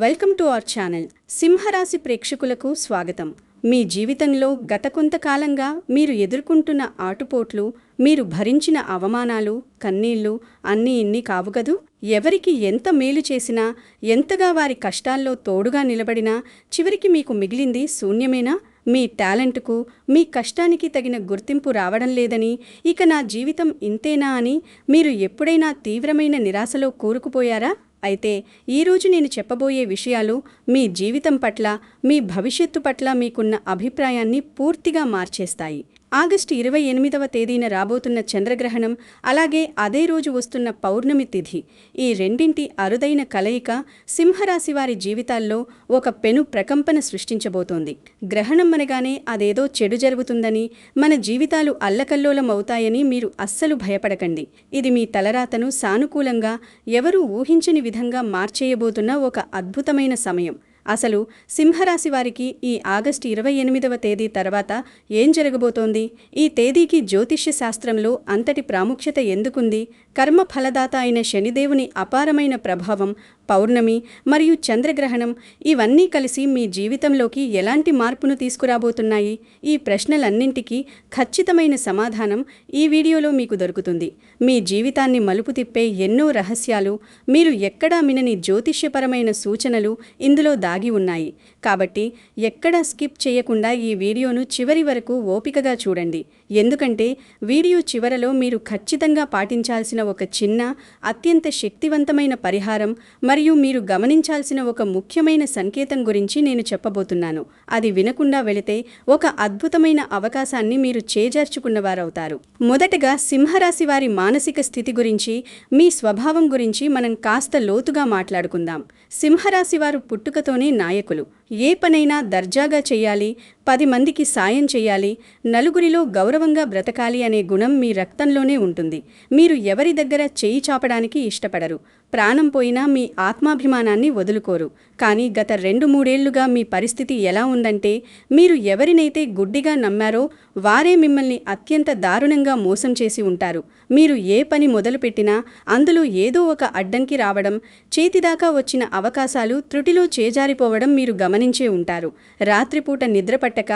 Welcome to our channel. సింహరాశి ప్రేక్షకులకు స్వాగతం. మీ జీవితంలో గత కొంతకాలంగా మీరు ఎదుర్కొంటున్న ఆటుపోట్లు, మీరు భరించిన అవమానాలు, కన్నీళ్లు అన్నీ ఇన్ని కావు కదూ. ఎవరికి ఎంత మేలు చేసినా, ఎంతగా వారి కష్టాల్లో తోడుగా నిలబడినా చివరికి మీకు మిగిలింది శూన్యమేనా? మీ టాలెంట్కు, మీ కష్టానికి తగిన గుర్తింపు రావడం లేదని, ఇక నా జీవితం ఇంతేనా అని మీరు ఎప్పుడైనా తీవ్రమైన నిరాశలో కూరుకుపోయారా? అయితే ఈరోజు నేను చెప్పబోయే విషయాలు మీ జీవితం పట్ల, మీ భవిష్యత్తు పట్ల మీకున్న అభిప్రాయాన్ని పూర్తిగా మార్చేస్తాయి. ఆగస్టు 28వ తేదీన రాబోతున్న చంద్రగ్రహణం, అలాగే అదే రోజు వస్తున్న పౌర్ణమి తిథి, ఈ రెండింటి అరుదైన కలయిక సింహరాశి వారి జీవితాల్లో ఒక పెను ప్రకంపన సృష్టించబోతోంది. గ్రహణం అనగానే అదేదో చెడు జరుగుతుందని, మన జీవితాలు అల్లకల్లోలం అవుతాయని మీరు అస్సలు భయపడకండి. ఇది మీ తలరాతను సానుకూలంగా, ఎవరూ ఊహించని విధంగా మార్చేయబోతున్న ఒక అద్భుతమైన సమయం. అసలు సింహరాశి వారికి ఈ ఆగస్టు 28వ తేదీ తర్వాత ఏం జరగబోతోంది? ఈ తేదీకి జ్యోతిష్య శాస్త్రంలో అంతటి ప్రాముఖ్యత ఎందుకుంది? కర్మ ఫలదాత అయిన శనిదేవుని అపారమైన ప్రభావం, పౌర్ణమి మరియు చంద్రగ్రహణం ఇవన్నీ కలిసి మీ జీవితంలోకి ఎలాంటి మార్పును తీసుకురాబోతున్నాయి? ఈ ప్రశ్నలన్నింటికీ ఖచ్చితమైన సమాధానం ఈ వీడియోలో మీకు దొరుకుతుంది. మీ జీవితాన్ని మలుపు తిప్పే ఎన్నో రహస్యాలు, మీరు ఎక్కడా వినని జ్యోతిష్యపరమైన సూచనలు ఇందులో దాగి ఉన్నాయి. కాబట్టి ఎక్కడా స్కిప్ చేయకుండా ఈ వీడియోను చివరి వరకు ఓపికగా చూడండి. ఎందుకంటే వీడియో చివరలో మీరు ఖచ్చితంగా పాటించాల్సిన ఒక చిన్న, అత్యంత శక్తివంతమైన పరిహారం మరియు మీరు గమనించాల్సిన ఒక ముఖ్యమైన సంకేతం గురించి నేను చెప్పబోతున్నాను. అది వినకుండా వెళితే ఒక అద్భుతమైన అవకాశాన్ని మీరు చేజార్చుకున్నవారవుతారు. మొదటగా సింహరాశి వారి మానసిక స్థితి గురించి, మీ స్వభావం గురించి మనం కాస్త లోతుగా మాట్లాడుకుందాం. సింహరాశి వారు పుట్టుకతోనే నాయకులు. ఏ పనైనా దర్జాగా చెయ్యాలి, 10 మందికి సాయం చెయ్యాలి, నలుగురిలో గౌరవంగా బ్రతకాలి అనే గుణం మీ రక్తంలోనే ఉంటుంది. మీరు ఎవరి దగ్గర చేయి చాపడానికి ఇష్టపడరు. ప్రాణం పోయినా మీ ఆత్మాభిమానాన్ని వదులుకోరు. కానీ గత 2-3 ఏళ్లుగా మీ పరిస్థితి ఎలా ఉందంటే, మీరు ఎవరినైతే గుడ్డిగా నమ్మారో వారే మిమ్మల్ని అత్యంత దారుణంగా మోసం చేసి ఉంటారు. మీరు ఏ పని మొదలుపెట్టినా అందులో ఏదో ఒక అడ్డంకి రావడం, చేతిదాకా వచ్చిన అవకాశాలు త్రుటిలో చేజారిపోవడం మీరు గమనించే ఉంటారు. రాత్రిపూట నిద్రపట్టక,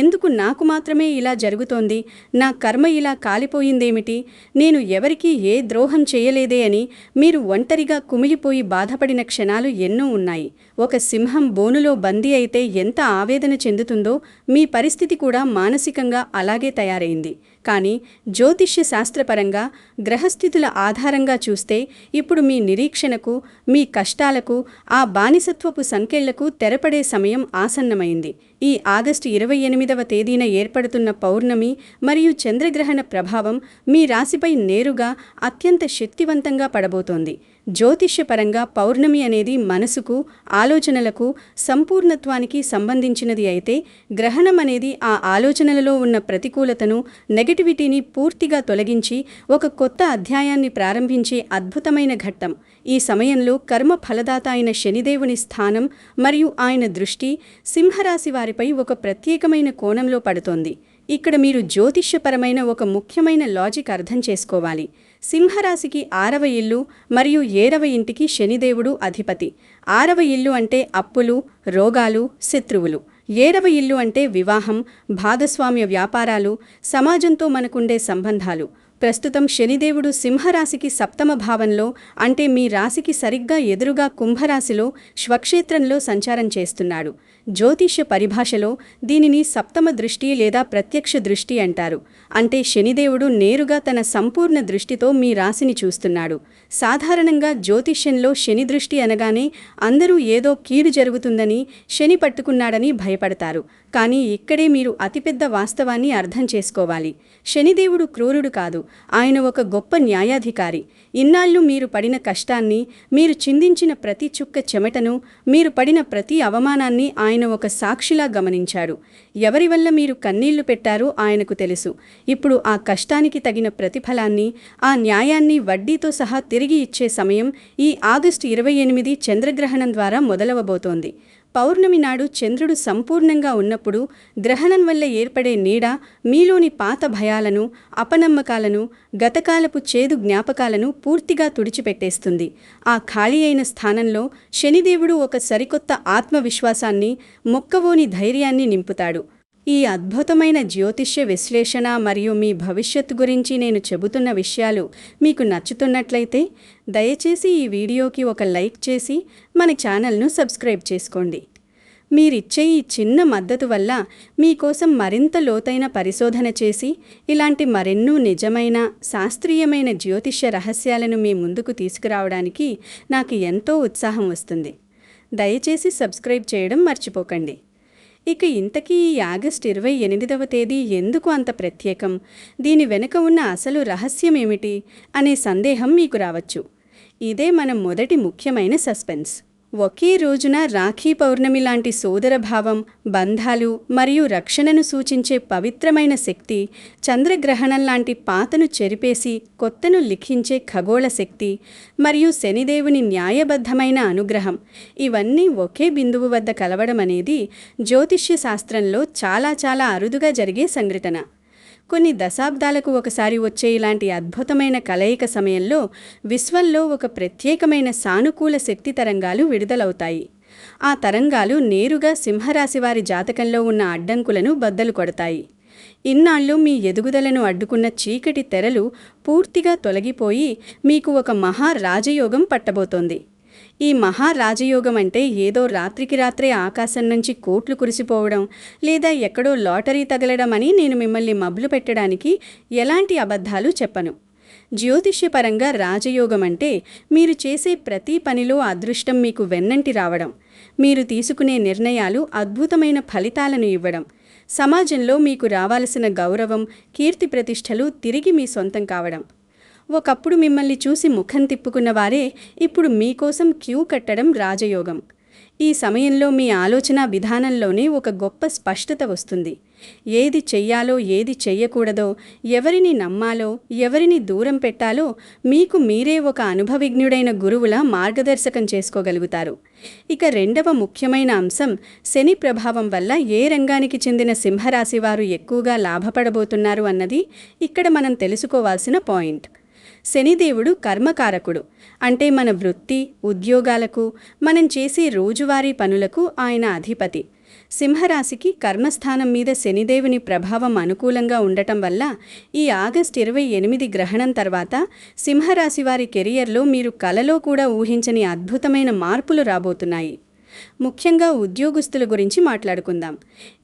ఎందుకు నాకు మాత్రమే ఇలా జరుగుతోంది, నా కర్మ ఇలా కాలిపోయిందేమిటి, నేను ఎవరికీ ఏ ద్రోహం చేయలేదే అని మీరు ఒంటరిగా కుమిలిపోయి బాధపడిన క్షణాలు ఎన్నో ఉన్నాయి. ఒక సింహం బోనులో బందీ అయితే ఎంత ఆవేదన చెందుతుందో, మీ పరిస్థితి కూడా మానసికంగా అలాగే తయారైంది. కానీ జ్యోతిష్య శాస్త్రపరంగా, గ్రహస్థితుల ఆధారంగా చూస్తే ఇప్పుడు మీ నిరీక్షణకు, మీ కష్టాలకు, ఆ బానిసత్వపు సంకెళ్లకు తెరపడే సమయం ఆసన్నమైంది. ఈ ఆగస్టు 28వ తేదీన ఏర్పడుతున్న పౌర్ణమి మరియు చంద్రగ్రహణ ప్రభావం మీ రాశిపై నేరుగా, అత్యంత శక్తివంతంగా పడబోతోంది. జ్యోతిష్యపరంగా పౌర్ణమి అనేది మనసుకు, ఆలోచనలకు, సంపూర్ణత్వానికి సంబంధించినది అయితే, గ్రహణం అనేది ఆ ఆలోచనలలో ఉన్న ప్రతికూలతను, నెగటివిటీని పూర్తిగా తొలగించి ఒక కొత్త అధ్యాయాన్ని ప్రారంభించే అద్భుతమైన ఘట్టం. ఈ సమయంలో కర్మ ఫలదాత అయిన శనిదేవుని స్థానం మరియు ఆయన దృష్టి సింహరాశి వారిపై ఒక ప్రత్యేకమైన కోణంలో పడుతోంది. ఇక్కడ మీరు జ్యోతిష్యపరమైన ఒక ముఖ్యమైన లాజిక్ అర్థం చేసుకోవాలి. సింహరాశికి 6వ ఇల్లు మరియు 7వ ఇంటికి శనిదేవుడు అధిపతి. 6వ ఇల్లు అంటే అప్పులు, రోగాలు, శత్రువులు. 7వ ఇల్లు అంటే వివాహం, భాగస్వామ్య వ్యాపారాలు, సమాజంతో మనకుండే సంబంధాలు. ప్రస్తుతం శనిదేవుడు సింహరాశికి 7వ భావంలో, అంటే మీ రాశికి సరిగ్గా ఎదురుగా కుంభరాశిలో స్వక్షేత్రంలో సంచారం చేస్తున్నాడు. జ్యోతిష్య పరిభాషలో దీనిని 7వ దృష్టి లేదా ప్రత్యక్ష దృష్టి అంటారు. అంటే శనిదేవుడు నేరుగా తన సంపూర్ణ దృష్టితో మీ రాశిని చూస్తున్నాడు. సాధారణంగా జ్యోతిష్యంలో శని దృష్టి అనగానే అందరూ ఏదో కీడు జరుగుతుందని, శని పట్టుకున్నాడని భయపడతారు. కానీ ఇక్కడే మీరు అతిపెద్ద వాస్తవాన్ని అర్థం చేసుకోవాలి. శనిదేవుడు క్రూరుడు కాదు, ఆయన ఒక గొప్ప న్యాయాధికారి. ఇన్నాళ్ళు మీరు పడిన కష్టాన్ని, మీరు చిందించిన ప్రతి చుక్క చెమటను, మీరు పడిన ప్రతి అవమానాన్ని ఆయన ఒక సాక్షిలా గమనించాడు. ఎవరి వల్ల మీరు కన్నీళ్లు పెట్టారో ఆయనకు తెలుసు. ఇప్పుడు ఆ కష్టానికి తగిన ప్రతిఫలాన్ని, ఆ న్యాయాన్ని వడ్డీతో సహా తిరిగి ఇచ్చే సమయం ఈ ఆగస్టు 28 చంద్రగ్రహణం ద్వారా మొదలవబోతోంది. పౌర్ణమి నాడు చంద్రుడు సంపూర్ణంగా ఉన్నప్పుడు గ్రహణం వల్ల ఏర్పడే నీడ మీలోని పాత భయాలను, అపనమ్మకాలను, గతకాలపు చేదు జ్ఞాపకాలను పూర్తిగా తుడిచిపెట్టేస్తుంది. ఆ ఖాళీ అయిన స్థానంలో శనిదేవుడు ఒక సరికొత్త ఆత్మవిశ్వాసాన్ని, మొక్కవోని ధైర్యాన్ని నింపుతాడు. ఈ అద్భుతమైన జ్యోతిష్య విశ్లేషణ మరియు మీ భవిష్యత్తు గురించి నేను చెబుతున్న విషయాలు మీకు నచ్చుతున్నట్లయితే దయచేసి ఈ వీడియోకి ఒక లైక్ చేసి మన ఛానల్ను సబ్స్క్రైబ్ చేసుకోండి. మీరిచ్చే ఈ చిన్న మద్దతు వల్ల మీకోసం మరింత లోతైన పరిశోధన చేసి ఇలాంటి మరెన్నో నిజమైన, శాస్త్రీయమైన జ్యోతిష్య రహస్యాలను మీ ముందుకు తీసుకురావడానికి నాకు ఎంతో ఉత్సాహం వస్తుంది. దయచేసి సబ్స్క్రైబ్ చేయడం మర్చిపోకండి. ఇక ఇంతకీ ఈ ఆగస్టు 28వ తేదీ ఎందుకు అంత ప్రత్యేకం, దీని వెనుక ఉన్న అసలు రహస్యం ఏమిటి అనే సందేహం మీకు రావచ్చు. ఇదే మన మొదటి ముఖ్యమైన సస్పెన్స్. ఒకే రోజున రాఖీ పౌర్ణమి లాంటి సోదరభావం, బంధాలు మరియు రక్షణను సూచించే పవిత్రమైన శక్తి, చంద్రగ్రహణం లాంటి పాతను చెరిపేసి కొత్తను లిఖించే ఖగోళ శక్తి, మరియు శనిదేవుని న్యాయబద్ధమైన అనుగ్రహం, ఇవన్నీ ఒకే బిందువు వద్ద కలవడం అనేది జ్యోతిష్య శాస్త్రంలో చాలా అరుదుగా జరిగే సంఘటన. కొన్ని దశాబ్దాలకు ఒకసారి వచ్చే ఇలాంటి అద్భుతమైన కలయిక సమయంలో విశ్వంలో ఒక ప్రత్యేకమైన సానుకూల శక్తి తరంగాలు విడుదలవుతాయి. ఆ తరంగాలు నేరుగా సింహరాశివారి జాతకంలో ఉన్న అడ్డంకులను బద్దలు కొడతాయి. ఇన్నాళ్ళు మీ ఎదుగుదలను అడ్డుకున్న చీకటి తెరలు పూర్తిగా తొలగిపోయి మీకు ఒక మహా రాజయోగం పట్టబోతోంది. ఈ మహారాజయోగం అంటే ఏదో రాత్రికి రాత్రే ఆకాశం నుంచి కోట్లు కురిసిపోవడం లేదా ఎక్కడో లాటరీ తగలడం అని నేను మిమ్మల్ని మభ్లు పెట్టడానికి ఎలాంటి అబద్ధాలు చెప్పను. జ్యోతిష్యపరంగా రాజయోగం అంటే మీరు చేసే ప్రతి పనిలో అదృష్టం మీకు వెన్నంటి రావడం, మీరు తీసుకునే నిర్ణయాలు అద్భుతమైన ఫలితాలను ఇవ్వడం, సమాజంలో మీకు రావాల్సిన గౌరవం, కీర్తి ప్రతిష్టలు తిరిగి మీ సొంతం కావడం. ఒకప్పుడు మిమ్మల్ని చూసి ముఖం తిప్పుకున్న వారే ఇప్పుడు మీకోసం క్యూ కట్టడం రాజయోగం. ఈ సమయంలో మీ ఆలోచన విధానంలోనే ఒక గొప్ప స్పష్టత వస్తుంది. ఏది చెయ్యాలో, ఏది చెయ్యకూడదో, ఎవరిని నమ్మాలో, ఎవరిని దూరం పెట్టాలో మీకు మీరే ఒక అనుభవజ్ఞుడైన గురువులా మార్గదర్శకం చేసుకోగలుగుతారు. ఇక రెండవ ముఖ్యమైన అంశం, శని ప్రభావం వల్ల ఏ రంగానికి చెందిన సింహరాశివారు ఎక్కువగా లాభపడబోతున్నారు అన్నది ఇక్కడ మనం తెలుసుకోవాల్సిన పాయింట్. శనిదేవుడు కర్మకారకుడు, అంటే మన వృత్తి, ఉద్యోగాలకు, మనం చేసే రోజువారీ పనులకు ఆయన అధిపతి. సింహరాశికి కర్మస్థానం మీద శనిదేవుని ప్రభావం అనుకూలంగా ఉండటం వల్ల ఈ ఆగస్టు 28 గ్రహణం తర్వాత సింహరాశి వారి కెరియర్లో మీరు కలలో కూడా ఊహించని అద్భుతమైన మార్పులు రాబోతున్నాయి. ముఖ్యంగా ఉద్యోగస్తుల గురించి మాట్లాడుకుందాం.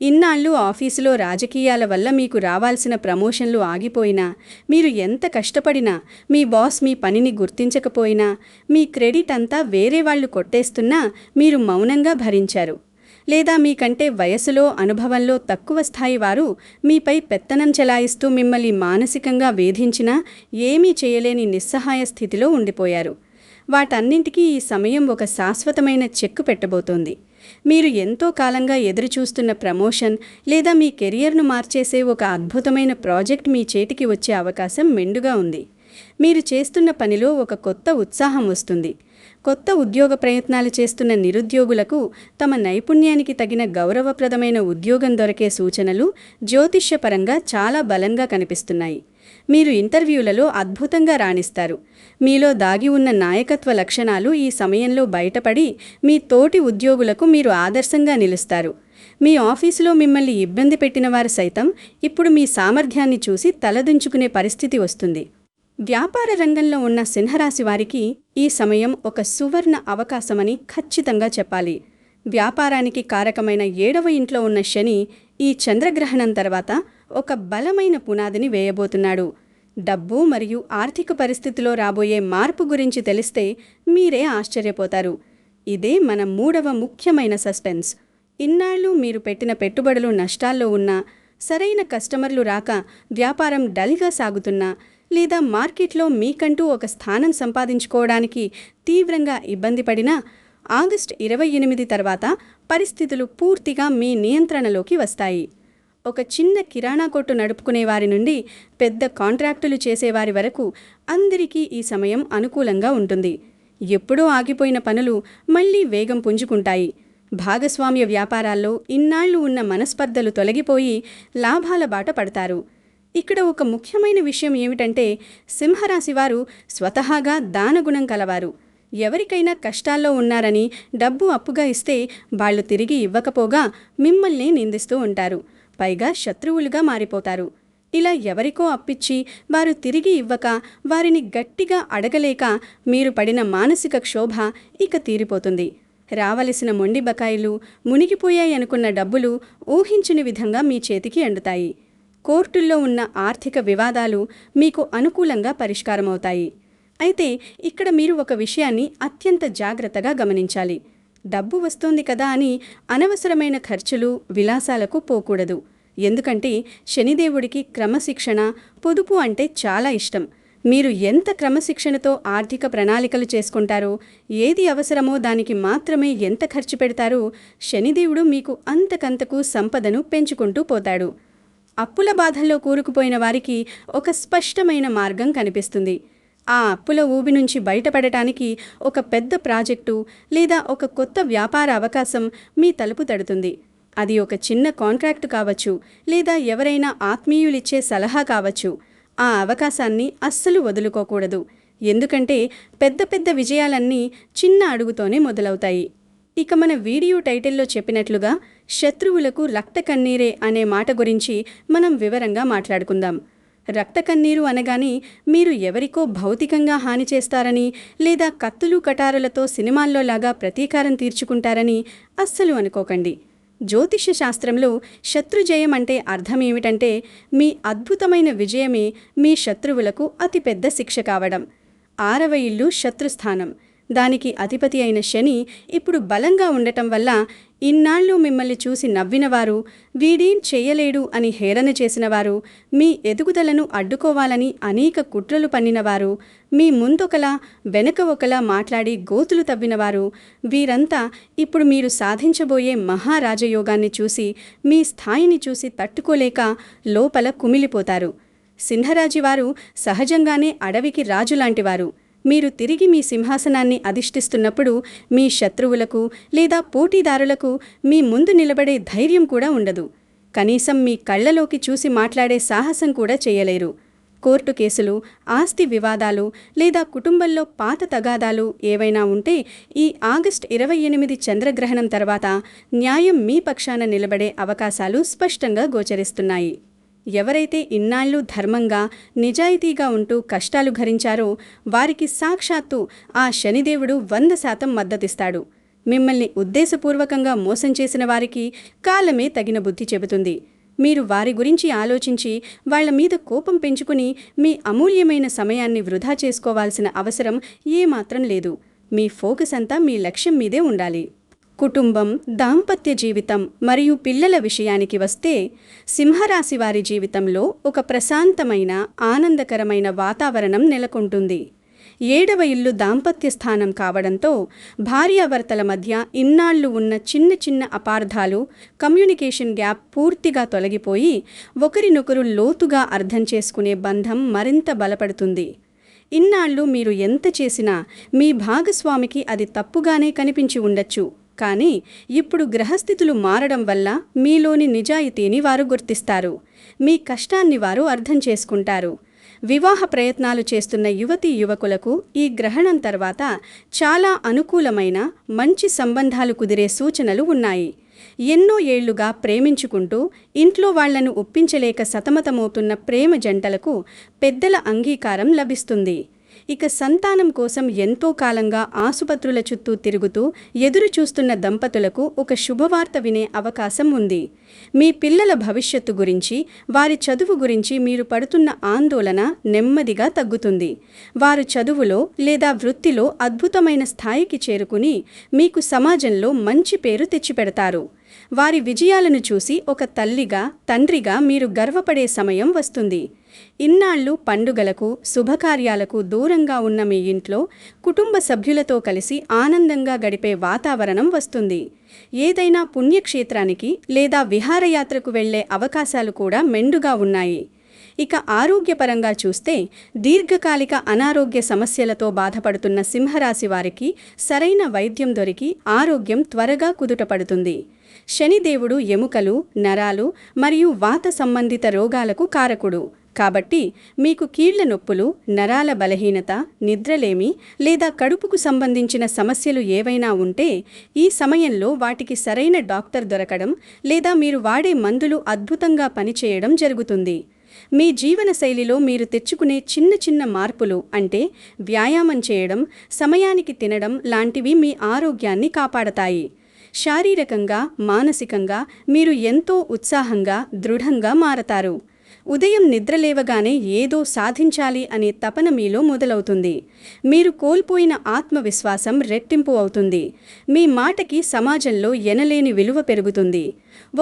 ఇన్నాళ్ళు ఆఫీసులో రాజకీయాల వల్ల మీకు రావాల్సిన ప్రమోషన్లు ఆగిపోయినా, మీరు ఎంత కష్టపడినా, మీ బాస్ మీ పనిని గుర్తించకపోయినా, మీ క్రెడిట్ అంతా వేరే వాళ్ళు కొట్టేస్తున్నా మీరు మౌనంగా భరించారు. లేదా మీకంటే వయసులో, అనుభవంలో తక్కువ స్థాయి వారు మీపై పెత్తనం చెలాయిస్తూ మిమ్మల్ని మానసికంగా వేధించినా ఏమీ చేయలేని నిస్సహాయ స్థితిలో ఉండిపోయారు. వాటన్నింటికీ ఈ సమయం ఒక శాశ్వతమైన చెక్కు పెట్టబోతోంది. మీరు ఎంతో కాలంగా ఎదురుచూస్తున్న ప్రమోషన్ లేదా మీ కెరియర్ను మార్చేసే ఒక అద్భుతమైన ప్రాజెక్ట్ మీ చేతికి వచ్చే అవకాశం మెండుగా ఉంది. మీరు చేస్తున్న పనిలో ఒక కొత్త ఉత్సాహం వస్తుంది. కొత్త ఉద్యోగ ప్రయత్నాలు చేస్తున్న నిరుద్యోగులకు తమ నైపుణ్యానికి తగిన గౌరవప్రదమైన ఉద్యోగం దొరికే సూచనలు జ్యోతిష్యపరంగా చాలా బలంగా కనిపిస్తున్నాయి. మీరు ఇంటర్వ్యూలలో అద్భుతంగా రాణిస్తారు. మీలో దాగి ఉన్న నాయకత్వ లక్షణాలు ఈ సమయంలో బయటపడి మీ తోటి ఉద్యోగులకు మీరు ఆదర్శంగా నిలుస్తారు. మీ ఆఫీసులో మిమ్మల్ని ఇబ్బంది పెట్టిన వారు సైతం ఇప్పుడు మీ సామర్థ్యాన్ని చూసి తలదించుకునే పరిస్థితి వస్తుంది. వ్యాపార రంగంలో ఉన్న సింహరాశి వారికి ఈ సమయం ఒక సువర్ణ అవకాశమని ఖచ్చితంగా చెప్పాలి. వ్యాపారానికి కారకమైన 7వ ఇంట్లో ఉన్న శని ఈ చంద్రగ్రహణం తర్వాత ఒక బలమైన పునాదిని వేయబోతున్నాడు. డబ్బు మరియు ఆర్థిక పరిస్థితిలో రాబోయే మార్పు గురించి తెలిస్తే మీరే ఆశ్చర్యపోతారు. ఇదే మన 3వ ముఖ్యమైన సస్పెన్స్. ఇన్నాళ్ళు మీరు పెట్టిన పెట్టుబడులు నష్టాల్లో ఉన్నా, సరైన కస్టమర్లు రాక వ్యాపారం డల్గా సాగుతున్నా, లేదా మార్కెట్లో మీకంటూ ఒక స్థానం సంపాదించుకోవడానికి తీవ్రంగా ఇబ్బంది పడినా, ఆగస్టు 28 తర్వాత పరిస్థితులు పూర్తిగా మీ నియంత్రణలోకి వస్తాయి. ఒక చిన్న కిరాణా కొట్టు నడుపుకునే వారి నుండి పెద్ద కాంట్రాక్టులు చేసేవారి వరకు అందరికీ ఈ సమయం అనుకూలంగా ఉంటుంది. ఎప్పుడో ఆగిపోయిన పనులు మళ్లీ వేగం పుంజుకుంటాయి. భాగస్వామ్య వ్యాపారాల్లో ఇన్నాళ్లు ఉన్న మనస్పర్ధలు తొలగిపోయి లాభాల బాట పడతారు. ఇక్కడ ఒక ముఖ్యమైన విషయం ఏమిటంటే సింహరాశివారు స్వతహాగా దానగుణం కలవారు. ఎవరికైనా కష్టాల్లో ఉన్నారని డబ్బు అప్పుగా ఇస్తే వాళ్లు తిరిగి ఇవ్వకపోగా మిమ్మల్ని నిందిస్తూ ఉంటారు. పైగా శత్రువులుగా మారిపోతారు. ఇలా ఎవరికో అప్పిచ్చి వారు తిరిగి ఇవ్వక, వారిని గట్టిగా అడగలేక మీరు పడిన మానసిక క్షోభ ఇక తీరిపోతుంది. రావలసిన మొండి బకాయిలు, మునిగిపోయాయనుకున్న డబ్బులు ఊహించని విధంగా మీ చేతికి అందుతాయి. కోర్టుల్లో ఉన్న ఆర్థిక వివాదాలు మీకు అనుకూలంగా పరిష్కారమవుతాయి. అయితే ఇక్కడ మీరు ఒక విషయాన్ని అత్యంత జాగ్రత్తగా గమనించాలి. డబ్బు వస్తోంది కదా అని అనవసరమైన ఖర్చులు, విలాసాలకు పోకూడదు. ఎందుకంటే శనిదేవుడికి క్రమశిక్షణ, పొదుపు అంటే చాలా ఇష్టం. మీరు ఎంత క్రమశిక్షణతో ఆర్థిక ప్రణాళికలు చేసుకుంటారో, ఏది అవసరమో దానికి మాత్రమే ఎంత ఖర్చు పెడతారో, శనిదేవుడు మీకు అంతకంతకు సంపదను పెంచుకుంటూ పోతాడు. అప్పుల బాధల్లో కూరుకుపోయిన వారికి ఒక స్పష్టమైన మార్గం కనిపిస్తుంది. ఆ అప్పుల ఊబి నుంచి బయటపడటానికి ఒక పెద్ద ప్రాజెక్టు లేదా ఒక కొత్త వ్యాపార అవకాశం మీ తలుపు తడుతుంది. అది ఒక చిన్న కాంట్రాక్టు కావచ్చు, లేదా ఎవరైనా ఆత్మీయులిచ్చే సలహా కావచ్చు. ఆ అవకాశాన్ని అస్సలు వదులుకోకూడదు. ఎందుకంటే పెద్ద పెద్ద విజయాలన్నీ చిన్న అడుగుతోనే మొదలవుతాయి. ఇక మన వీడియో టైటిల్లో చెప్పినట్లుగా శత్రువులకు రక్త కన్నీరే అనే మాట గురించి మనం వివరంగా మాట్లాడుకుందాం. రక్త కన్నీరు అనగానే మీరు ఎవరికో భౌతికంగా హాని చేస్తారని, లేదా కత్తులు కటారులతో సినిమాల్లో లాగా ప్రతీకారం తీర్చుకుంటారని అస్సలు అనుకోకండి. జ్యోతిష్య శాస్త్రంలో శత్రుజయం అంటే అర్థమేమిటంటే మీ అద్భుతమైన విజయమే మీ శత్రువులకు అతిపెద్ద శిక్ష కావడం. 6వ ఇల్లు శత్రుస్థానం. దానికి అధిపతి అయిన శని ఇప్పుడు బలంగా ఉండటం వల్ల ఇన్నాళ్ళు మిమ్మల్ని చూసి నవ్వినవారు, వీడేం చెయ్యలేడు అని హేళన చేసినవారు, మీ ఎదుగుదలను అడ్డుకోవాలని అనేక కుట్రలు పన్నినవారు, మీ ముందొకలా వెనక ఒకలా మాట్లాడి గోతులు తవ్వినవారు, వీరంతా ఇప్పుడు మీరు సాధించబోయే మహారాజయోగాన్ని చూసి, మీ స్థాయిని చూసి తట్టుకోలేక లోపల కుమిలిపోతారు. సింహరాశివారు సహజంగానే అడవికి రాజులాంటివారు. మీరు తిరిగి మీ సింహాసనాన్ని అధిష్ఠిస్తున్నప్పుడు మీ శత్రువులకు లేదా పోటీదారులకు మీ ముందు నిలబడే ధైర్యం కూడా ఉండదు. కనీసం మీ కళ్లలోకి చూసి మాట్లాడే సాహసం కూడా చేయలేరు. కోర్టు కేసులు, ఆస్తి వివాదాలు లేదా కుటుంబంలో పాత తగాదాలు ఏవైనా ఉంటే ఈ ఆగస్టు 28 చంద్రగ్రహణం తర్వాత న్యాయం మీ పక్షాన నిలబడే అవకాశాలు స్పష్టంగా గోచరిస్తున్నాయి. ఎవరైతే ఇన్నాళ్ళు ధర్మంగా, నిజాయితీగా ఉంటూ కష్టాలు భరించారో వారికి సాక్షాత్తు ఆ శనిదేవుడు 100% మద్దతిస్తాడు. మిమ్మల్ని ఉద్దేశపూర్వకంగా మోసం చేసిన వారికి కాలమే తగిన బుద్ధి చెబుతుంది. మీరు వారి గురించి ఆలోచించి వాళ్ల మీద కోపం పెంచుకుని మీ అమూల్యమైన సమయాన్ని వృధా చేసుకోవాల్సిన అవసరం ఏమాత్రం లేదు. మీ ఫోకస్ అంతా మీ లక్ష్యం మీదే ఉండాలి. కుటుంబం, దాంపత్య జీవితం మరియు పిల్లల విషయానికి వస్తే సింహరాశి వారి జీవితంలో ఒక ప్రశాంతమైన, ఆనందకరమైన వాతావరణం నెలకొంటుంది. 7వ ఇల్లు దాంపత్య స్థానం కావడంతో భార్యాభర్తల మధ్య ఇన్నాళ్లు ఉన్న చిన్న చిన్న అపార్థాలు, కమ్యూనికేషన్ గ్యాప్ పూర్తిగా తొలగిపోయి ఒకరినొకరు లోతుగా అర్థం చేసుకునే బంధం మరింత బలపడుతుంది. ఇన్నాళ్ళు మీరు ఎంత చేసినా మీ భాగస్వామికి అది తప్పుగానే కనిపించి ఉండొచ్చు. కానీ ఇప్పుడు గ్రహస్థితులు మారడం వల్ల మీలోని నిజాయితీని వారు గుర్తిస్తారు. మీ కష్టాన్ని వారు అర్థం చేసుకుంటారు. వివాహ ప్రయత్నాలు చేస్తున్న యువతీ యువకులకు ఈ గ్రహణం తర్వాత చాలా అనుకూలమైన, మంచి సంబంధాలు కుదిరే సూచనలు ఉన్నాయి. ఎన్నో ఏళ్లుగా ప్రేమించుకుంటూ ఇంట్లో వాళ్లను ఒప్పించలేక సతమతమవుతున్న ప్రేమ జంటలకు పెద్దల అంగీకారం లభిస్తుంది. ఇక సంతానం కోసం ఎంతో కాలంగా ఆసుపత్రుల చుట్టూ తిరుగుతూ ఎదురు చూస్తున్న దంపతులకు ఒక శుభవార్త వినే అవకాశం ఉంది. మీ పిల్లల భవిష్యత్తు గురించి, వారి చదువు గురించి మీరు పడుతున్న ఆందోళన నెమ్మదిగా తగ్గుతుంది. వారు చదువులో లేదా వృత్తిలో అద్భుతమైన స్థాయికి చేరుకుని మీకు సమాజంలో మంచి పేరు తెచ్చిపెడతారు. వారి విజయాలను చూసి ఒక తల్లిగా, తండ్రిగా మీరు గర్వపడే సమయం వస్తుంది. ఇన్నాళ్ళు పండుగలకు, శుభకార్యాలకు దూరంగా ఉన్న మీ ఇంట్లో కుటుంబ సభ్యులతో కలిసి ఆనందంగా గడిపే వాతావరణం వస్తుంది. ఏదైనా పుణ్యక్షేత్రానికి లేదా విహారయాత్రకు వెళ్లే అవకాశాలు కూడా మెండుగా ఉన్నాయి. ఇక ఆరోగ్యపరంగా చూస్తే దీర్ఘకాలిక అనారోగ్య సమస్యలతో బాధపడుతున్న సింహరాశి వారికి సరైన వైద్యం దొరికి ఆరోగ్యం త్వరగా కుదుటపడుతుంది. శనిదేవుడు ఎముకలు, నరాలు మరియు వాత సంబంధిత రోగాలకు కారకుడు. కాబట్టి మీకు కీళ్ల నొప్పులు, నరాల బలహీనత, నిద్రలేమి లేదా కడుపుకు సంబంధించిన సమస్యలు ఏవైనా ఉంటే ఈ సమయంలో వాటికి సరైన డాక్టర్ దొరకడం లేదా మీరు వాడే మందులు అద్భుతంగా పనిచేయడం జరుగుతుంది. మీ జీవనశైలిలో మీరు తెచ్చుకునే చిన్న చిన్న మార్పులు అంటే వ్యాయామం చేయడం, సమయానికి తినడం లాంటివి మీ ఆరోగ్యాన్ని కాపాడతాయి. శారీరకంగా, మానసికంగా మీరు ఎంతో ఉత్సాహంగా, దృఢంగా మారతారు. ఉదయం నిద్రలేవగానే ఏదో సాధించాలి అనే తపన మీలో మొదలవుతుంది. మీరు కోల్పోయిన ఆత్మవిశ్వాసం రెట్టింపు అవుతుంది. మీ మాటకి సమాజంలో ఎనలేని విలువ పెరుగుతుంది.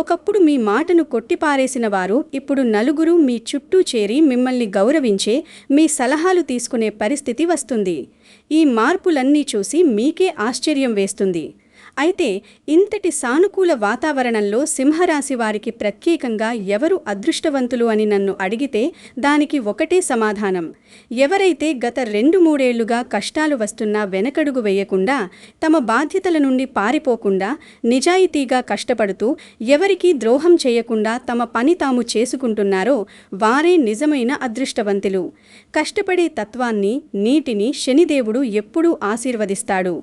ఒకప్పుడు మీ మాటను కొట్టిపారేసిన వారు ఇప్పుడు నలుగురు మీ చుట్టూ చేరి మిమ్మల్ని గౌరవించే, మీ సలహాలు తీసుకునే పరిస్థితి వస్తుంది. ఈ మార్పులన్నీ చూసి మీకే ఆశ్చర్యం వేస్తుంది. అయితే ఇంతటి సానుకూల వాతావరణంలో సింహరాశి వారికి ప్రత్యేకంగా ఎవరు అదృష్టవంతులు అని నన్ను అడిగితే దానికి ఒకటే సమాధానం. ఎవరైతే గత 2-3 ఏళ్లుగా కష్టాలు వస్తున్నా వెనకడుగు వేయకుండా, తమ బాధ్యతల నుండి పారిపోకుండా, నిజాయితీగా కష్టపడుతూ, ఎవరికీ ద్రోహం చేయకుండా తమ పని తాము చేసుకుంటున్నారో వారే నిజమైన అదృష్టవంతులు. కష్టపడే తత్వాన్ని, నీటిని శనిదేవుడు ఎప్పుడూ ఆశీర్వదిస్తాడు.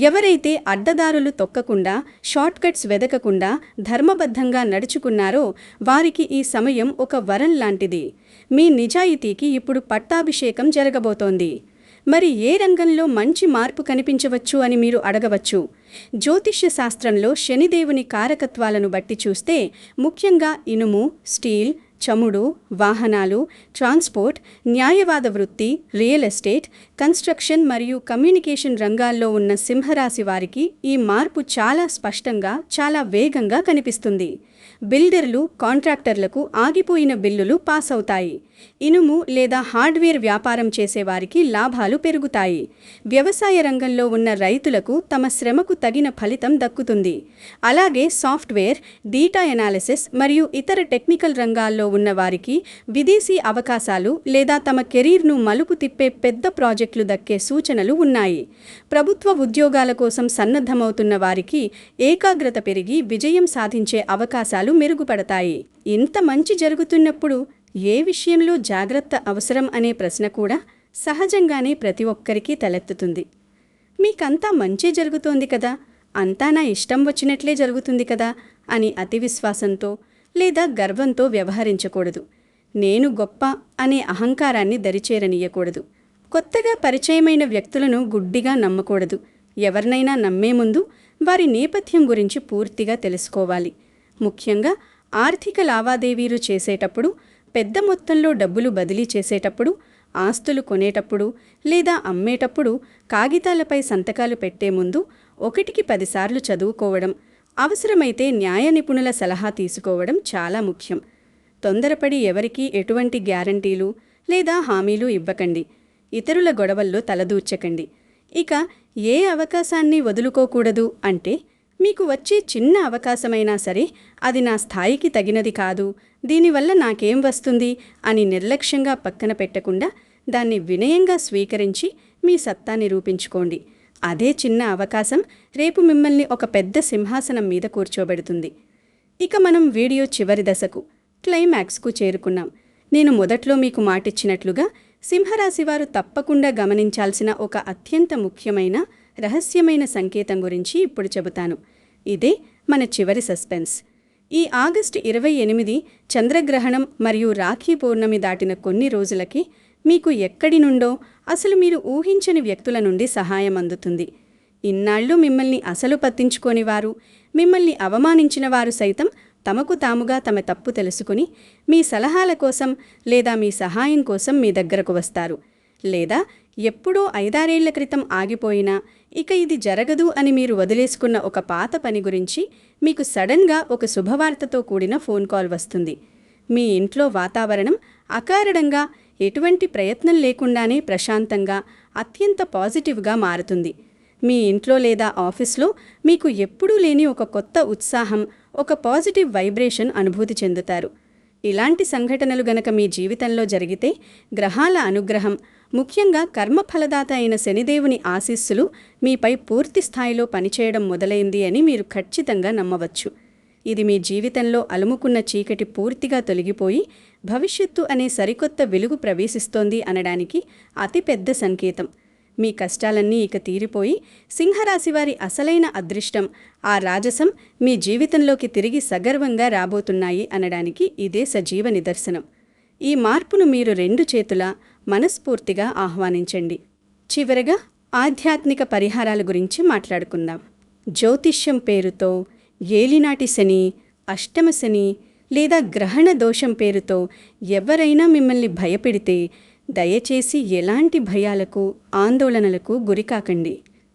ఎవరైతే అడ్డదారులు తొక్కకుండా, షార్ట్కట్స్ వెదకకుండా ధర్మబద్ధంగా నడుచుకున్నారో వారికి ఈ సమయం ఒక వరం లాంటిది. మీ నిజాయితీకి ఇప్పుడు పట్టాభిషేకం జరగబోతోంది. మరి ఏ రంగంలో మంచి మార్పు కనిపించవచ్చు అని మీరు అడగవచ్చు. జ్యోతిష్య శాస్త్రంలో శనిదేవుని కారకత్వాలను బట్టి చూస్తే ముఖ్యంగా ఇనుము, స్టీల్, చముడు, వాహనాలు, ట్రాన్స్పోర్ట్, న్యాయవాద వృత్తి, రియల్ ఎస్టేట్, కన్స్ట్రక్షన్ మరియు కమ్యూనికేషన్ రంగాల్లో ఉన్న సింహరాశి వారికి ఈ మార్పు చాలా స్పష్టంగా, చాలా వేగంగా కనిపిస్తుంది. బిల్డర్లు, కాంట్రాక్టర్లకు ఆగిపోయిన బిల్లులు పాస్ అవుతాయి. ఇనుము లేదా హార్డ్వేర్ వ్యాపారం చేసేవారికి లాభాలు పెరుగుతాయి. వ్యవసాయ రంగంలో ఉన్న రైతులకు తమ శ్రమకు తగిన ఫలితం దక్కుతుంది. అలాగే సాఫ్ట్వేర్, డేటా ఎనాలిసిస్ మరియు ఇతర టెక్నికల్ రంగాల్లో ఉన్న వారికి విదేశీ అవకాశాలు లేదా తమ కెరీర్ను మలుపు తిప్పే పెద్ద ప్రాజెక్టులు దక్కే సూచనలు ఉన్నాయి. ప్రభుత్వ ఉద్యోగాల కోసం సన్నద్ధమవుతున్న వారికి ఏకాగ్రత పెరిగి విజయం సాధించే అవకాశాలు మెరుగుపడతాయి. ఇంత మంచి జరుగుతున్నప్పుడు ఏ విషయంలో జాగ్రత్త అవసరం అనే ప్రశ్న కూడా సహజంగానే ప్రతి ఒక్కరికి తలెత్తుతుంది. మీకంతా మంచే జరుగుతోంది కదా, అంతా నా ఇష్టం వచ్చినట్లే జరుగుతుంది కదా అని అతి విశ్వాసంతో లేదా గర్వంతో వ్యవహరించకూడదు. నేను గొప్ప అనే అహంకారాన్ని దరిచేరనీయకూడదు. కొత్తగా పరిచయమైన వ్యక్తులను గుడ్డిగా నమ్మకూడదు. ఎవరినైనా నమ్మే ముందు వారి నేపథ్యం గురించి పూర్తిగా తెలుసుకోవాలి. ముఖ్యంగా ఆర్థిక లావాదేవీలు చేసేటప్పుడు, పెద్ద మొత్తంలో డబ్బులు బదిలీ చేసేటప్పుడు, ఆస్తులు కొనేటప్పుడు లేదా అమ్మేటప్పుడు కాగితాలపై సంతకాలు పెట్టే ముందు 1కి 10 సార్లు చదువుకోవడం, అవసరమైతే న్యాయ నిపుణుల సలహా తీసుకోవడం చాలా ముఖ్యం. తొందరపడి ఎవరికీ ఎటువంటి గ్యారంటీలు లేదా హామీలు ఇవ్వకండి. ఇతరుల గొడవల్లో తలదూర్చకండి. ఇక ఏ అవకాశాన్ని వదులుకోకూడదు అంటే, మీకు వచ్చే చిన్న అవకాశమైనా సరే అది నా స్థాయికి తగినది కాదు, దీనివల్ల నాకేం వస్తుంది అని నిర్లక్ష్యంగా పక్కన పెట్టకుండా దాన్ని వినయంగా స్వీకరించి మీ సత్తా నిరూపించుకోండి. అదే చిన్న అవకాశం రేపు మిమ్మల్ని ఒక పెద్ద సింహాసనం మీద కూర్చోబెడుతుంది. ఇక మనం వీడియో చివరి దశకు, క్లైమాక్స్కు చేరుకున్నాం. నేను మొదట్లో మీకు మాటిచ్చినట్లుగా సింహరాశివారు తప్పకుండా గమనించాల్సిన ఒక అత్యంత ముఖ్యమైన, రహస్యమైన సంకేతం గురించి ఇప్పుడు చెబుతాను. ఇదే మన చివరి సస్పెన్స్. ఈ ఆగస్టు 28 చంద్రగ్రహణం మరియు రాఖీ పౌర్ణమి దాటిన కొన్ని రోజులకి మీకు ఎక్కడి నుండో, అసలు మీరు ఊహించని వ్యక్తుల నుండి సహాయం అందుతుంది. ఇన్నాళ్ళు మిమ్మల్ని అసలు పట్టించుకోనివారు, మిమ్మల్ని అవమానించిన వారు సైతం తమకు తాముగా తమ తప్పు తెలుసుకుని మీ సలహాల కోసం లేదా మీ సహాయం కోసం మీ దగ్గరకు వస్తారు. లేదా ఎప్పుడో 5-6 ఏళ్ల క్రితం ఆగిపోయినా, ఇక ఇది జరగదు అని మీరు వదిలేసుకున్న ఒక పాత పని గురించి మీకు సడన్గా ఒక శుభవార్తతో కూడిన ఫోన్ కాల్ వస్తుంది. మీ ఇంట్లో వాతావరణం అకారణంగా, ఎటువంటి ప్రయత్నం లేకుండానే ప్రశాంతంగా, అత్యంత పాజిటివ్గా మారుతుంది. మీ ఇంట్లో లేదా ఆఫీస్లో మీకు ఎప్పుడూ లేని ఒక కొత్త ఉత్సాహం, ఒక పాజిటివ్ వైబ్రేషన్ అనుభూతి చెందుతారు. ఇలాంటి సంఘటనలు గనక మీ జీవితంలో జరిగితే గ్రహాల అనుగ్రహం, ముఖ్యంగా కర్మఫలదాత అయిన శనిదేవుని ఆశీస్సులు మీపై పూర్తి స్థాయిలో పనిచేయడం మొదలైంది అని మీరు ఖచ్చితంగా నమ్మవచ్చు. ఇది మీ జీవితంలో అలుముకున్న చీకటి పూర్తిగా తొలగిపోయి భవిష్యత్తు అనే సరికొత్త వెలుగు ప్రవేశిస్తోంది అనడానికి అతిపెద్ద సంకేతం. మీ కష్టాలన్నీ ఇక తీరిపోయి సింహరాశివారి అసలైన అదృష్టం, ఆ రాజసం మీ జీవితంలోకి తిరిగి సగర్వంగా రాబోతున్నాయి అనడానికి ఇదే సజీవ నిదర్శనం. ఈ మార్పును మీరు 2 చేతులా మనస్ఫూర్తిగా ఆహ్వానించండి. చివరగా ఆధ్యాత్మిక పరిహారాల గురించి మాట్లాడుకుందాం. జ్యోతిష్యం పేరుతో ఏలినాటి శని, అష్టమ శని లేదా గ్రహణ దోషం పేరుతో ఎవరైనా మిమ్మల్ని భయపెడితే దయచేసి ఎలాంటి భయాలకు, ఆందోళనలకు గురికాకండి.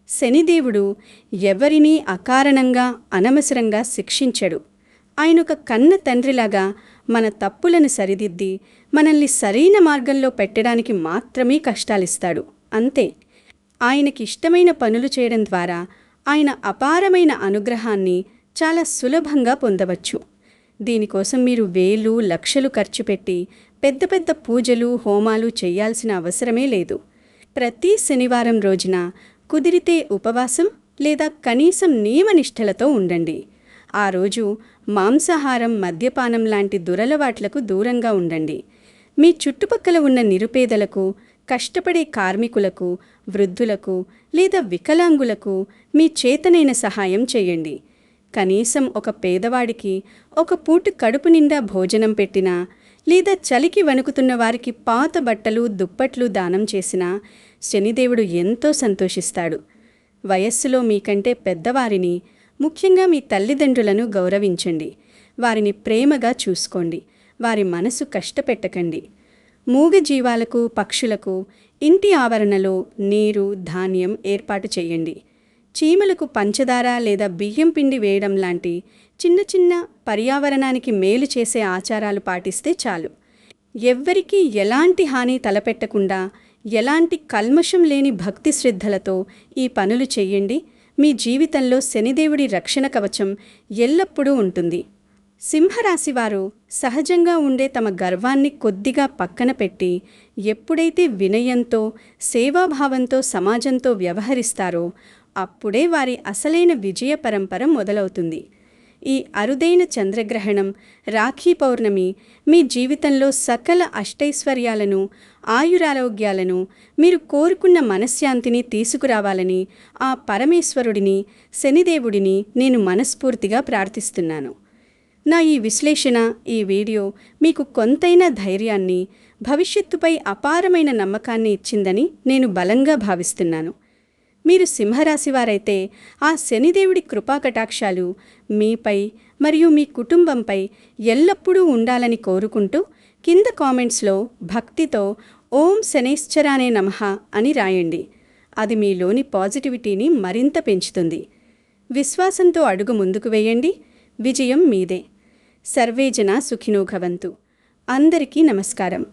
శనిదేవుడు ఎవరినీ అకారణంగా, అనవసరంగా శిక్షించడు. ఆయనొక కన్న తండ్రిలాగా మన తప్పులను సరిదిద్ది మనల్ని సరైన మార్గంలో పెట్టడానికి మాత్రమే కష్టాలిస్తాడు, అంతే. ఆయనకిష్టమైన పనులు చేయడం ద్వారా ఆయన అపారమైన అనుగ్రహాన్ని చాలా సులభంగా పొందవచ్చు. దీనికోసం మీరు వేలు, లక్షలు ఖర్చు పెట్టి పెద్ద పెద్ద పూజలు, హోమాలు చేయాల్సిన అవసరమే లేదు. ప్రతి శనివారం రోజున కుదిరితే ఉపవాసం లేదా కనీసం నియమనిష్టలతో ఉండండి. ఆ రోజు మాంసాహారం, మద్యపానం లాంటి దురలవాట్లకు దూరంగా ఉండండి. మీ చుట్టుపక్కల ఉన్న నిరుపేదలకు, కష్టపడే కార్మికులకు, వృద్ధులకు లేదా వికలాంగులకు మీ చేతనైన సహాయం చేయండి. కనీసం ఒక పేదవాడికి ఒక పూట కడుపు నిండా భోజనం పెట్టినా లేదా చలికి వణుకుతున్న వారికి పాత బట్టలు, దుప్పట్లు దానం చేసినా శనిదేవుడు ఎంతో సంతోషిస్తాడు. వయస్సులో మీకంటే పెద్దవారిని, ముఖ్యంగా మీ తల్లిదండ్రులను గౌరవించండి. వారిని ప్రేమగా చూసుకోండి. వారి మనసు కష్టపెట్టకండి. మూగజీవాలకు, పక్షులకు ఇంటి ఆవరణలో నీరు, ధాన్యం ఏర్పాటు చేయండి. చీమలకు పంచదార లేదా బియ్యం పిండి వేయడం లాంటి చిన్న చిన్న పర్యావరణానికి మేలు చేసే ఆచారాలు పాటిస్తే చాలు. ఎవ్వరికీ ఎలాంటి హాని తలపెట్టకుండా, ఎలాంటి కల్మషం లేని భక్తి శ్రద్ధలతో ఈ పనులు చెయ్యండి. మీ జీవితంలో శనిదేవుడి రక్షణ కవచం ఎల్లప్పుడూ ఉంటుంది. సింహరాశివారు సహజంగా ఉండే తమ గర్వాన్ని కొద్దిగా పక్కన పెట్టి ఎప్పుడైతే వినయంతో, సేవాభావంతో సమాజంతో వ్యవహరిస్తారో అప్పుడే వారి అసలైన విజయ పరంపర మొదలవుతుంది. ఈ అరుదైన చంద్రగ్రహణం, రాఖీ పౌర్ణమి మీ జీవితంలో సకల అష్టైశ్వర్యాలను, ఆయురారోగ్యాలను, మీరు కోరుకున్న మనశ్శాంతిని తీసుకురావాలని ఆ పరమేశ్వరుడిని, శనిదేవుడిని నేను మనస్ఫూర్తిగా ప్రార్థిస్తున్నాను. నా ఈ విశ్లేషణ, ఈ వీడియో మీకు కొంతైనా ధైర్యాన్ని, భవిష్యత్తుపై అపారమైన నమ్మకాన్ని ఇచ్చిందని నేను బలంగా భావిస్తున్నాను. మీరు సింహరాశివారైతే ఆ శనిదేవుడి కృపాకటాక్షాలు మీపై మరియు మీ కుటుంబంపై ఎల్లప్పుడూ ఉండాలని కోరుకుంటూ కింద కామెంట్స్లో భక్తితో ఓం శనైశ్చరానే నమః అని రాయండి. అది మీలోని పాజిటివిటీని మరింత పెంచుతుంది. విశ్వాసంతో అడుగు ముందుకు వేయండి. విజయం మీదే. సర్వే జనా సుఖినో భవంతు. అందరికీ నమస్కారం.